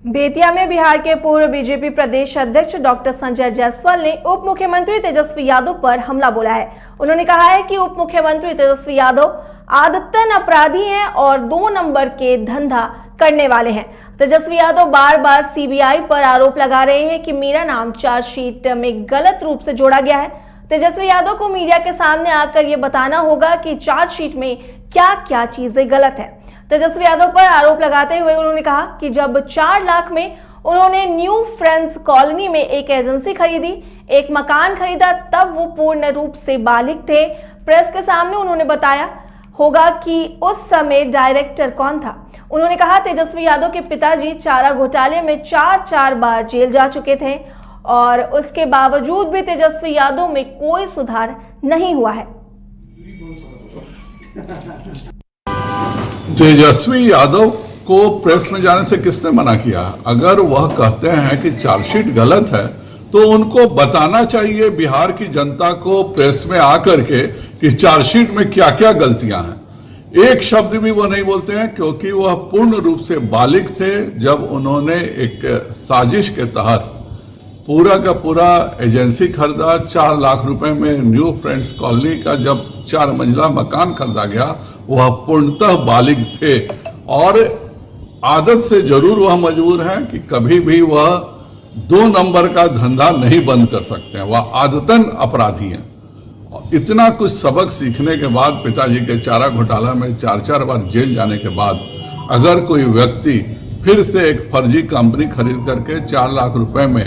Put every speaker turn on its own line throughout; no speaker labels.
बेतिया में बिहार के पूर्व बीजेपी प्रदेश अध्यक्ष डॉक्टर संजय जायसवाल ने उप मुख्यमंत्री तेजस्वी यादव पर हमला बोला है। उन्होंने कहा है कि उप मुख्यमंत्री तेजस्वी यादव आदतन अपराधी हैं और 2 नंबर के धंधा करने वाले हैं। तेजस्वी यादव बार बार सीबीआई पर आरोप लगा रहे हैं कि मेरा नाम चार्जशीट में गलत रूप से जोड़ा गया है। तेजस्वी यादव को मीडिया के सामने आकर ये बताना होगा कि चार्जशीट में क्या क्या चीजें गलत है। तेजस्वी यादव पर आरोप लगाते हुए उन्होंने कहा कि जब 4 लाख में उन्होंने न्यू फ्रेंड्स कॉलोनी में एक एजेंसी खरीदी, एक मकान खरीदा, तब वो पूर्ण रूप से बालिग थे। प्रेस के सामने उन्होंने बताया होगा कि उस समय डायरेक्टर कौन था। उन्होंने कहा तेजस्वी यादव के पिताजी चारा घोटाले में 4 बार जेल जा चुके थे और उसके बावजूद भी तेजस्वी यादव में कोई सुधार नहीं हुआ है।
तेजस्वी यादव को प्रेस में जाने से किसने मना किया? अगर वह कहते हैं कि चार्जशीट गलत है तो उनको बताना चाहिए बिहार की जनता को प्रेस में आकर के कि चार्जशीट में क्या क्या गलतियां हैं। एक शब्द भी वो नहीं बोलते हैं क्योंकि वह पूर्ण रूप से बालिग थे जब उन्होंने एक साजिश के तहत पूरा का पूरा एजेंसी खरीदा। 4 लाख रुपए में न्यू फ्रेंड्स कॉलोनी का जब 4 मंजिला मकान खरीदा गया, वह पूर्णतः बालिग थे और आदत से जरूर वह मजबूर है कि कभी भी वह 2 नंबर का धंधा नहीं बंद कर सकते हैं। वह आदतन अपराधी हैं। इतना कुछ सबक सीखने के बाद, पिताजी के चारा घोटाला में 4 बार जेल जाने के बाद, अगर कोई व्यक्ति फिर से एक फर्जी कंपनी खरीद करके 4 लाख रुपए में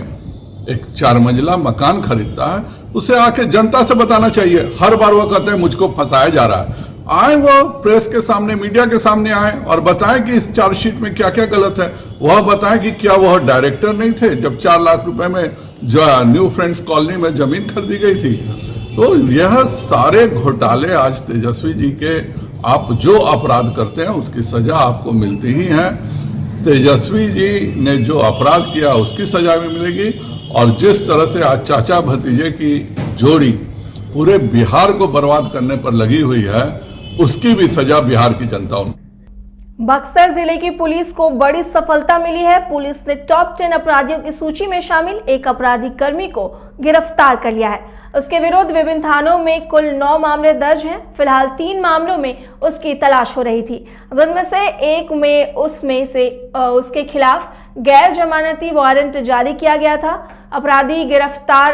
एक 4 मंजिला मकान खरीदता है, उसे आके जनता से बताना चाहिए। हर बार वो कहते हैं मुझको फंसाया जा रहा है। आए वो प्रेस के सामने, मीडिया के सामने आए और बताएं कि इस चार्जशीट में क्या क्या गलत है। वह बताएं कि क्या वह डायरेक्टर नहीं थे जब 4 लाख रुपए में जो न्यू फ्रेंड्स कॉलोनी में जमीन खरीदी गई थी। तो यह सारे घोटाले आज तेजस्वी जी के, आप जो अपराध करते हैं उसकी सजा आपको मिलती ही है। तेजस्वी जी ने जो अपराध किया उसकी सजा भी मिलेगी और जिस तरह से आज चाचा भतीजे की जोड़ी पूरे बिहार को बर्बाद करने पर लगी हुई है, उसकी भी सजा बिहार की जनता।
बक्सर जिले की पुलिस को बड़ी सफलता मिली है। पुलिस ने टॉप 10 अपराधियों की सूची में शामिल एक अपराधी कर्मी को गिरफ्तार कर लिया है। उसके विरुद्ध विभिन्न थानों में कुल 9 मामले दर्ज हैं। फिलहाल 3 मामलों में उसकी तलाश हो रही थी, जिनमें से एक में उसके खिलाफ गैर जमानती वारंट जारी किया गया था। अपराधी गिरफ्तार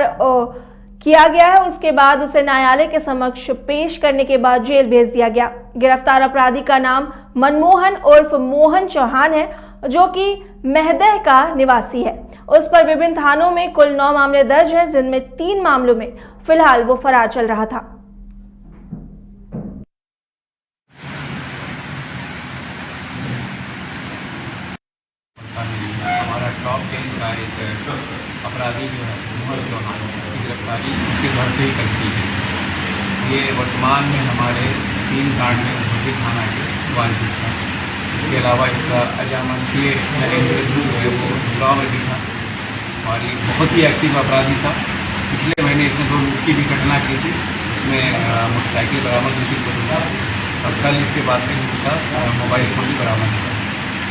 किया गया है, उसके बाद उसे न्यायालय के समक्ष पेश करने के बाद जेल भेज दिया गया। गिरफ्तार अपराधी का नाम मनमोहन उर्फ मोहन चौहान है, जो कि मेहदह का निवासी है। उस पर विभिन्न थानों में कुल 9 मामले दर्ज हैं, जिनमें 3 मामलों में फिलहाल वो फरार चल रहा था।
हमारा टॉप 10 का एक अपराधी जो है मोहन चौहान, इसकी गिरफ्तारी उसके घर से ही करती है। ये वर्तमान में हमारे 3 कांड में घोषी थाना के वांछित था। इसके अलावा इसका अजामंतीय इंडिविजुअल जो है वो गाँव में भी था और ये बहुत ही एक्टिव अपराधी था। पिछले महीने इसने 2 लूट की भी घटना की थी, इसमें मोटरसाइकिल बरामद हुई थी और कल इसके पास से उसका मोबाइल फ़ोन भी बरामद हुआ।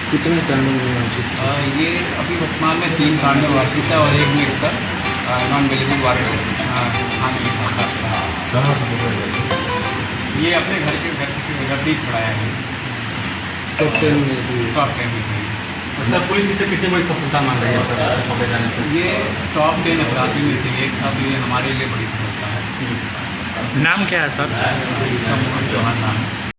कितने कांडों में वांछित?
ये अभी वर्तमान में 3 कांड में वांछित है और एक में इसका नॉन वेलेबल वारंट थाने में था।
कहाँ से पकड़ गए?
ये अपने घर से ही छुड़ाया है।
टॉप 10 में भी?
टॉप 10 में भी।
सर, पुलिस इसे कितनी बड़ी सफलता मान रही है सर पकड़े जाने से?
ये टॉप 10 अपराधी में से एक था, तो ये हमारे लिए बड़ी सफलता है।
नाम क्या है सर?
इसका मोहन चौहान नाम है।